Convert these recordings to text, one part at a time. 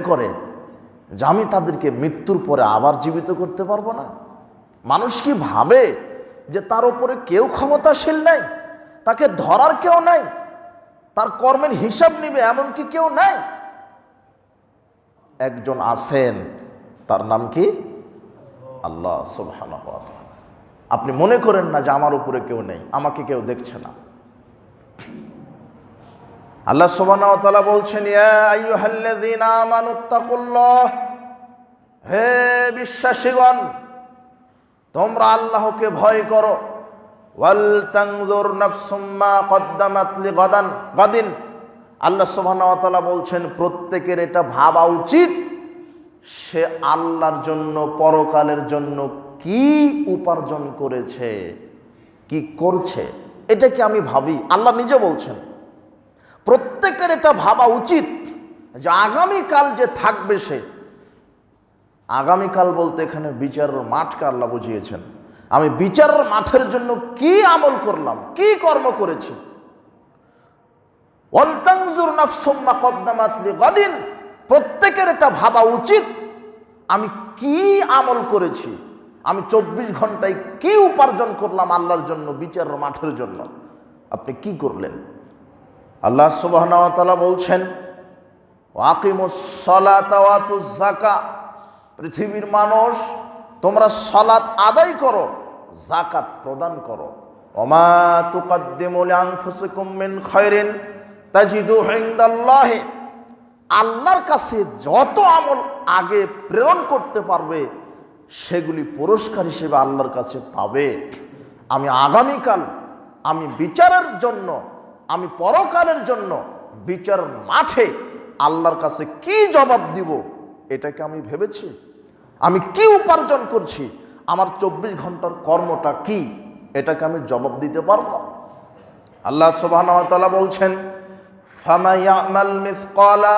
করে যে আমি তাদেরকে মৃত্যুর পরে আবার জীবিত করতে পারবো না? মানুষ কি ভাবে যে তার উপরে কেউ ক্ষমতাশীল নাই, তাকে ধরার কেউ নাই, তার কর্মের হিসাব নিবে এমন কি কেউ নাই? একজন আছেন, তার নাম কি? আল্লাহ সুবহানাহু ওয়া তাআলা। আপনি মনে করেন না যে আমার উপরে কেউ নেই, আমাকে কেউ দেখছে না। আল্লাহ সুবহানাহু ওয়া তাআলা বলছেন, ইয়া আইয়ুহাল্লাযীনা আমানুত্তাকুল্লাহ, হে বিশ্বাসীগণ তোমরা আল্লাহকে ভয় করো। ওয়াল তানজুর নাফসুম মা কদ্দামাত লিগাদিন, আল্লাহ সুবহানাহু ওয়া তাআলা বলছেন প্রত্যেকের এটা ভাবা উচিত সে আল্লাহর জন্য পরকালের জন্য কি উপার্জন করেছে, কি করছে, এটাকে আমি ভাবি। আল্লাহ নিজে বলছেন প্রত্যেকের এটা ভাবা উচিত যে আগামীকাল যে থাকবে সে, আগামীকাল বলতে এখানে বিচারের মাঠকে আল্লাহ বুঝিয়েছেন। আমি বিচারের মাঠের জন্য কি আমল করলাম, কি কর্ম করেছি। ওয়াল তানজুর নাফসুম মা কদ্দামাত লিগাদিন, প্রত্যেকের এটা ভাবা উচিত আমি কি আমল করেছি, আমি 24 ঘন্টায় কি উপার্জন করলাম আল্লাহর জন্য, বিচারের মাঠের জন্য। আপনি কি করলেন? আল্লাহ সুবহানাহু ওয়া তাআলা বলছেন, ওয়াকিমুস সালাতা ওয়া আতুজ যাকাত, পৃথিবীর মানুষ তোমরা সালাত আদায় করো, যাকাত প্রদান করো। ওমা তুকদ্দিমু লিআনফুসিকুম মিন খায়রিন তাজিদুহু ইনদাল্লাহি, আল্লাহর কাছে যত আমল আগে প্রেরণ করতে পারবে সেগুলি পুরস্কার হিসেবে আল্লাহর কাছে পাবে। আমি আগামীকাল আমি বিচারের জন্য, আমি পরকালের জন্য বিচার মাঠে আল্লাহর কাছে কি জবাব দিব এটাকে আমি ভেবেছি। আমি কি উপার্জন করছি, আমার 24 ঘন্টার কর্মটা কি, এটাকে আমি জবাব দিতে পারবো। আল্লাহ সুবহানাহু ওয়া তাআলা বলছেন, ফামা ইয়ামাল মিসকালা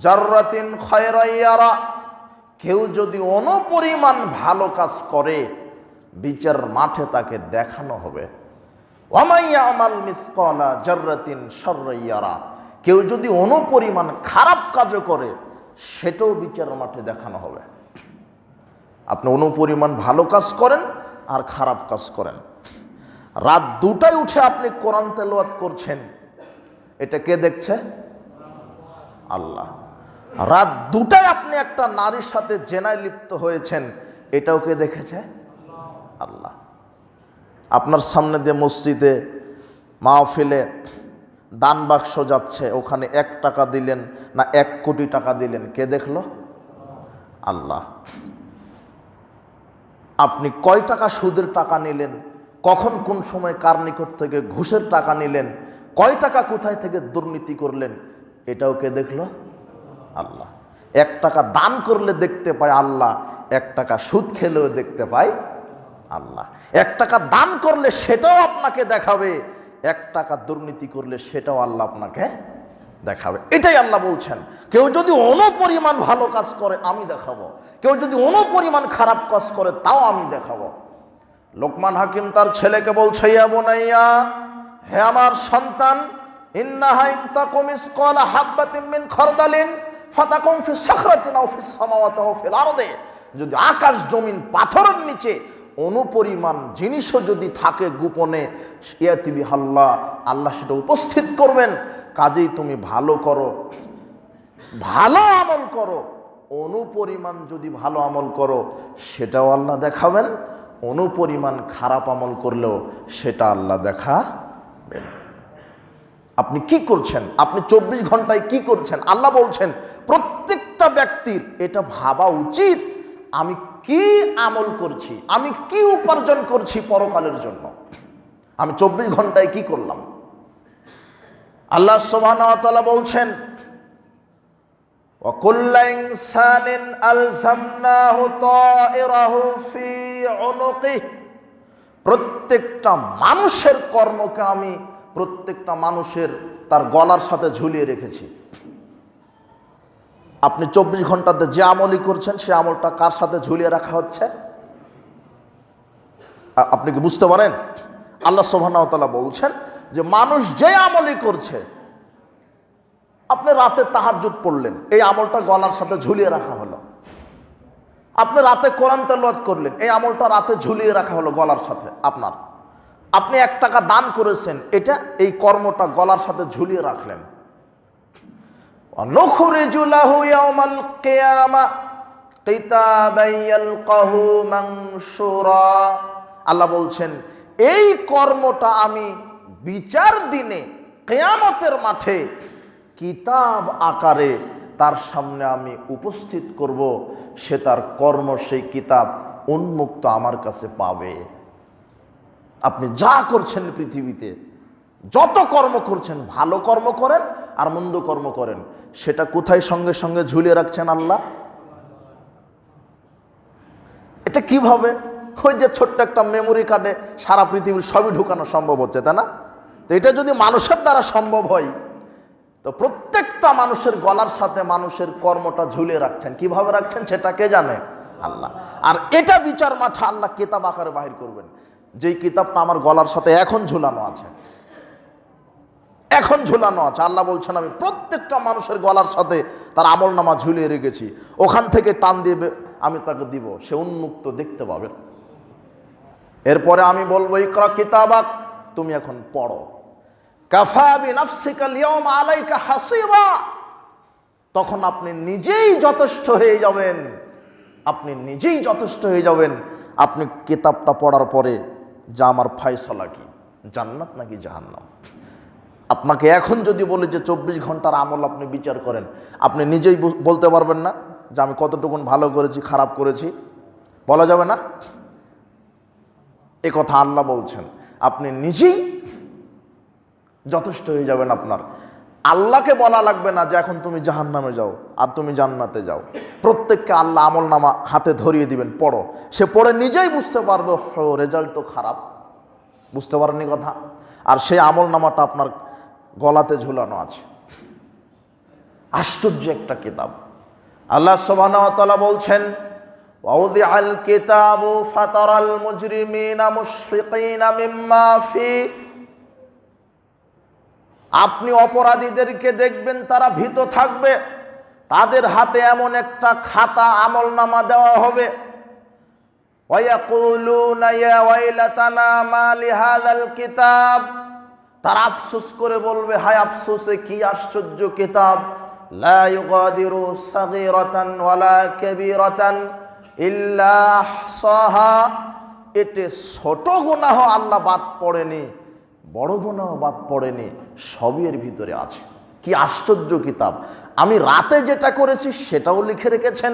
জাররাতিন খায়রান ইয়ারা, কেউ যদি অনুপরিমাণ ভালো কাজ করে বিচার মাঠে তাকে দেখানো হবে। ওয়ামা ইয়ামাল মিসকালা জাররাতিন শাররান ইয়ারা, কেউ যদি অনুপরিমাণ খারাপ কাজও করে সেটাও বিচার মাঠে দেখানো হবে। আপনি অনুপরিমাণ ভালো কাজ করেন আর খারাপ কাজ করেন, রাত 2টায় উঠে আপনি কোরআন তেলাওয়াত করছেন, এটা কে দেখছে? আল্লাহ। রাত 2টায় আপনি একটা নারীর সাথে জেনায় লিপ্ত হয়েছেন, এটাও কে দেখেছে? আল্লাহ। আপনার সামনে দিয়ে মসজিদে মাহফিলে দান বাক্স যাচ্ছে, ওখানে 1 টাকা দিলেন না 1 কোটি টাকা দিলেন, কে দেখলো? আল্লাহ। আপনি কয় টাকা সুদের টাকা নিলেন, কখন কোন সময় কার নিকট থেকে ঘুষের টাকা নিলেন, কয় টাকা কোথায় থেকে দুর্নীতি করলেন, এটাও কে দেখলো? আল্লাহ। 1 টাকা দান করলে দেখতে পায় আল্লাহ, 1 টাকা সুদ খেলেও দেখতে পায় আল্লাহ। 1 টাকা দান করলে সেটাও আপনাকে দেখাবে, 1 টাকা দুর্নীতি করলে সেটাও আল্লাহ আপনাকে দেখাবে। এটাই আল্লাহ বলছেন, কেউ যদি অনুপরিমাণ ভালো কাজ করে আমি দেখাবো, কেউ যদি অনুপরিমাণ খারাপ কাজ করে তাও আমি দেখাবো। লোকমান হাকিম তার ছেলেকে বলছে, ইয়া বুনাইয়া, হে আমার সন্তান, ইন্নাহা ইন তাকুম মিসকালা হাববাতিন মিন খারদালিন ফাতাকুম ফি সাখরাতিন আও ফিস সামাওয়াতি আও ফিল আরদি, যদি আকাশ জমিন পাথরের নিচে অনুপরিমাণ জিনিসও যদি থাকে গোপনে, ইয়াতি বিহাল্লাহ, আল্লাহ সেটা উপস্থিত করবেন। কাজেই তুমি ভালো করো, ভালো আমল করো, অনুপরিমাণ যদি ভালো আমল করো সেটাও আল্লাহ দেখাবেন, অনুপরিমাণ খারাপ আমল করলেও সেটা আল্লাহ দেখাবেন। আপনি কি করছেন, আপনি 24 ঘন্টায় কি করছেন? আল্লাহ বলছেন প্রত্যেকটা ব্যক্তির এটা ভাবা উচিত আমি কি আমল করছি, আমি কি উপার্জন করছি পরকালের জন্য, আমি 24 ঘন্টায় কি করলাম। আল্লাহ সুবহানাহু ওয়া তাআলা বলছেন, ওয়া কুল্লু ইনসানিন আলজামনাহু তায়রাহু ফি উনুকিহি, প্রত্যেকটা মানুষের কর্মকে আমি প্রত্যেকটা মানুষের তার গলার সাথে ঝুলিয়ে রেখেছি। আপনি 24 ঘন্টাতে যে আমলই করছেন সে আমলটা কার সাথে ঝুলিয়ে রাখা হচ্ছে? আপনি কি বুঝতে পারেন? আল্লাহ সুবহানাহু ওয়া তাআলা বলছেন যে মানুষ যে আমলই করছে আপনি রাতে তাহাজ্জুদ পড়লেন, এই আমলটা গলার সাথে ঝুলিয়ে রাখা হলো। আপনি রাতে কোরআন তেলাওয়াত করলেন, এই আমলটা রাতে ঝুলিয়ে রাখা হলো গলার সাথে আপনার। আপনি 1 টাকা দান করেছেন, এটা এই কর্মটা গলার সাথে ঝুলিয়ে রাখলেন। নুখরিজু লাহু ইয়াওমাল কিয়ামা কিতাবান ইয়ালকাহু মানশুরা। আল্লাহ বলছেন এই কর্মটা আমি বিচার দিনে কিয়ামতের মাঠে কিতাব আকারে তার সামনে আমি উপস্থিত করব। সে তার কর্ম, সেই কিতাব উন্মুক্ত আমার কাছে পাবে। আপনি যা করছেন পৃথিবীতে, যত কর্ম করছেন, ভালো কর্ম করেন আর মন্দ কর্ম করেন, সেটা কোথায় সঙ্গে সঙ্গে ঝুলিয়ে রাখছেন আল্লাহ? এটা কিভাবে? ওই যে ছোট্ট একটা মেমোরি কার্ডে সারা পৃথিবীর সবই ঢুকানো সম্ভব হচ্ছে, তাই না? তো এটা যদি মানুষের দ্বারা সম্ভব হয়, তো প্রত্যেকটা মানুষের গলার সাথে মানুষের কর্মটা ঝুলিয়ে রাখছেন। কিভাবে রাখছেন সেটা কে জানে? আল্লাহ। আর এটা বিচার মাঠে আল্লাহ কিতাব আকারে বাহির করবেন, যেই কিতাবটা আমার গলার সাথে এখন ঝুলানো আছে, এখন ঝুলানো আছে। আল্লাহ বলছেন আমি প্রত্যেকটা মানুষের গলার সাথে তার আমলনামা ঝুলিয়ে রেখেছি, ওখান থেকে টান দিবে আমি তাকে দিব, সে উন্মুক্ত দেখতে পাবে। এরপরে আমি বলবো ইকরা কিতাবাক, তুমি এখন পড়ো। কাফা বিনাফসিকা আল-ইয়াওমা আলাইকা হাসিবা, তখন আপনি নিজেই যথেষ্ট হয়ে যাবেন। আপনি নিজেই যথেষ্ট হয়ে যাবেন। আপনি কিতাবটা পড়ার পরে যা আমার ফায়সালা কি, জান্নাত নাকি জাহান্নাম। আপনাকে এখন যদি বলে যে 24 ঘন্টার আমল আপনি বিচার করেন, আপনি নিজেই বলতে পারবেন না যে আমি কতটুকুন ভালো করেছি, খারাপ করেছি? বলা যাবে না? এ কথা আল্লাহ বলছেন, আপনি নিজেই যথেষ্ট হয়ে যাবেন। আপনার আল্লাহকে বলা লাগবে না যে এখন তুমি জাহান্নামে যাও আর তুমি জান্নাতে যাও। প্রত্যেককে আল্লাহ আমলনামা হাতে ধরিয়ে দিবেন, পড়ো। সে পড়ে নিজেই বুঝতে পারবে রেজাল্ট তো খারাপ, বুঝতে পারেননি কথা। আর সেই আমলনামাটা আপনার গলাতে ঝুলানো আছে। আশ্চর্য একটা কিতাব। আল্লাহ সুবহানাহু ওয়া তাআলা বলছেন ওয়াউদিআল কিতাবু ফাতারাল মুজরিমিনা মুশফিকিনা মিম্মা ফিহি, আপনি অপরাধীদেরকে দেখবেন তারা ভীত থাকবে, তাদের হাতে এমন একটা খাতা আমলনামা দেওয়া হবে। ওয়ায়াকুলুনা ইয়া ওয়াইলাতানা মা লিহাযাল কিতাব, তারা আফসোস করে বলবে হায় আফসোসে, কি আশ্চর্য কিতাব। লা ইউগাদিরু সাগীরাতান ওয়ালা কাবীরাতান ইল্লা আহসাহা, এতে ছোট গুনাহ আল্লাহ বাদ পড়েনি, বড় গুনাহ বাদ পড়েনি, সবই এর ভিতরে আছে। কি আশ্চর্য কিতাব। আমি রাতে যেটা করেছি সেটাও লিখে রেখেছেন,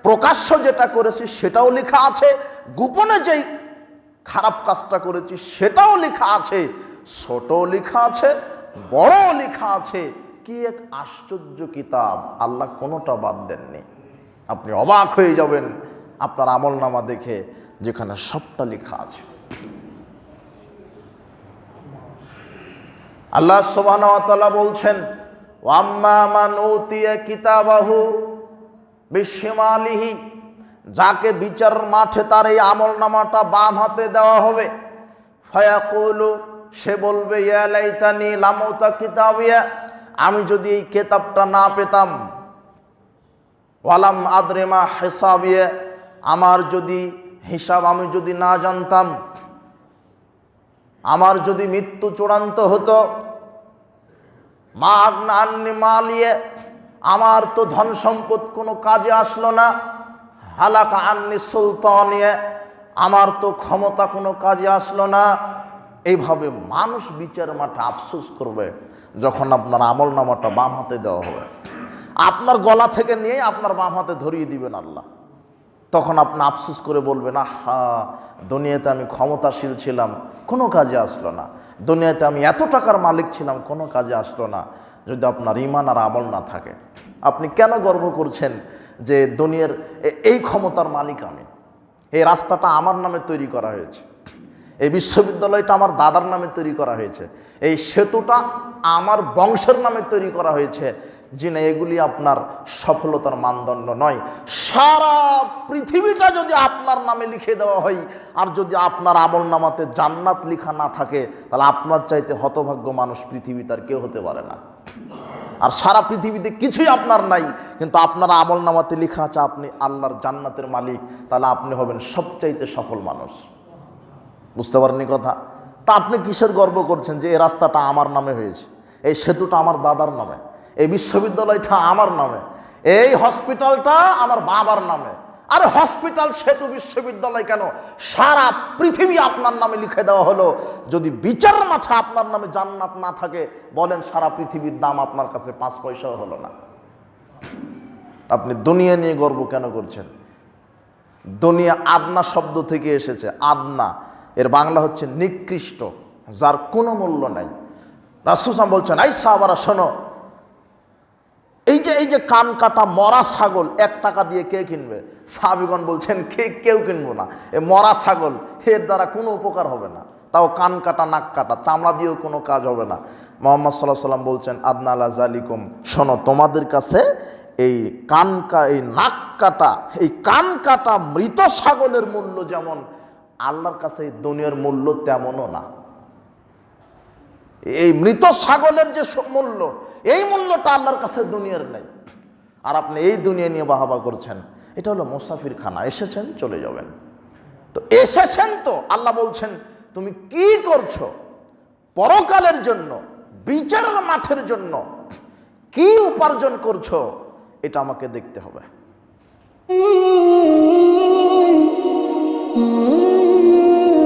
প্রকাশ্য যেটা করেছি সেটাও লেখা আছে, গোপনে যেই খারাপ কাজটা করেছি সেটাও লেখা আছে, ছোট লেখা আছে, বড় লেখা আছে। কি এক আশ্চর্য কিতাব, আল্লাহ কোনোটা বাদ দেননি। আপনি অবাক হয়ে যাবেন আপনার আমলনামা দেখে, যেখানে সবটা লেখা আছে। আল্লাহ সুবহানাহু ওয়া তাআলা বলছেন ওয়াম্মা মান উতিয়া কিতাবাহু বিশিমালিহি, যাকে বিচার মাঠে তার এই আমলনামাটা বাম হাতে দেওয়া হবে, ফায়াকুলু, সে বলবে ইয়া লাইতানি লাম উতা কিতাবিয়া, আমি যদি এই কিতাবটা না পেতাম, ওয়ালাম আদরি মা হিসাবিয়া, আমার যদি হিসাব আমি যদি না জানতাম, আমার যদি মৃত্যু চূড়ান্ত হতো, মা আগনা আন্নি মালিয়ে, আমার তো ধন সম্পদ কোনো কাজে আসলো না, হালাকা আন্নি সুলতানিয়ে, আমার তো ক্ষমতা কোনো কাজে আসলো না। এইভাবে মানুষ বিচার মাঠে আফসোস করবে যখন আপনার আমলনামাটা বাম হাতে দেওয়া হবে। আপনার গলা থেকে নিয়ে আপনার বাম হাতে ধরিয়ে দিবেন আল্লাহ। তখন আপনি আফসোস করে বলবেন আহা, দুনিয়াতে আমি ক্ষমতাশীল ছিলাম, কোনো কাজে আসলো না। দুনিয়াতে আমি এত টাকার মালিক ছিলাম, কোনো কাজে আসলো না। যদি আপনার ঈমান আর আমল না থাকে, আপনি কেন গর্ব করছেন যে দুনিয়ার এই ক্ষমতার মালিক আমি? এই রাস্তাটা আমার নামে তৈরি করা হয়েছে, এই বিশ্ববিদ্যালয়টা আমার দাদার নামে তৈরি করা হয়েছে, এই সেতুটা আমার বংশের নামে তৈরি করা হয়েছে। জি না, এগুলি আপনার সফলতার মানদণ্ড নয়। সারা পৃথিবীটা যদি আপনার নামে লিখে দেওয়া হয়, আর যদি আপনার আমলনামাতে জান্নাত লেখা না থাকে, তাহলে আপনার চাইতে হতভাগ্য মানুষ পৃথিবীতে আর কেউ হতে পারে না। আর সারা পৃথিবীতে কিছুই আপনার নাই, কিন্তু আপনার আমল নামাতে লেখা আছে আপনি আল্লাহর জান্নাতের মালিক, তাহলে আপনি হবেন সবচাইতে সফল মানুষ। বুঝতে পারেননি কথা? তা আপনি কিসের গর্ব করছেন যে এই রাস্তাটা আমার নামে হয়েছে, এই সেতুটা আমার দাদার নামে, এই বিশ্ববিদ্যালয়টা আমার নামে, এই হসপিটালটা আমার বাবার নামে? আরে হসপিটাল, সেতু, বিশ্ববিদ্যালয় কেন, সারা পৃথিবী আপনার নামে লিখে দেওয়া হলো। যদি বিচার মাঠে আপনার নামে জান্নাত না থাকে, বলেন সারা পৃথিবীর দাম আপনার কাছে 5 পয়সাও হলো না। আপনি দুনিয়া নিয়ে গর্ব কেন করছেন? দুনিয়া আদনা শব্দ থেকে এসেছে। আদনা এর বাংলা হচ্ছে নিকৃষ্ট, যার কোনো মূল্য নাই। রাসূল সাল্লাল্লাহু আলাইহি ওয়াসাল্লাম বলছেন, এই সাহাবারা শোনো, এই যে কান কাটা মরা ছাগল 1 টাকা দিয়ে কে কিনবে? সাহাবীগণ বলছেন কেউ কিনবো না। এ মরা ছাগল, এর দ্বারা কোনো উপকার হবে না, তাও কান কাটা নাক কাটা, চামড়া দিয়েও কোনো কাজ হবে না। মুহাম্মদ সাল্লাল্লাহু আলাইহি ওয়াসাল্লাম বলছেন, আদনা আলা জালিকুম, শোনো, তোমাদের কাছে এই এই নাক কাটা, এই কান কাটা মৃত ছাগলের মূল্য যেমন, আল্লাহর কাছে এই দুনিয়ার মূল্য তেমনও না। এই মৃত ছাগলের যে মূল্য, এই মূল্যটা আল্লাহর কাছে দুনিয়ার নেই। আর আপনি এই দুনিয়া নিয়ে বাহাবা করছেন। এটা হলো মুসাফির খানা, এসেছেন চলে যাবেন। তো এসেছেন তো আল্লাহ বলছেন তুমি কি করছো, পরকালের জন্য, বিচারের মাঠের জন্য কি উপার্জন করছো, এটা আমাকে দেখতে হবে।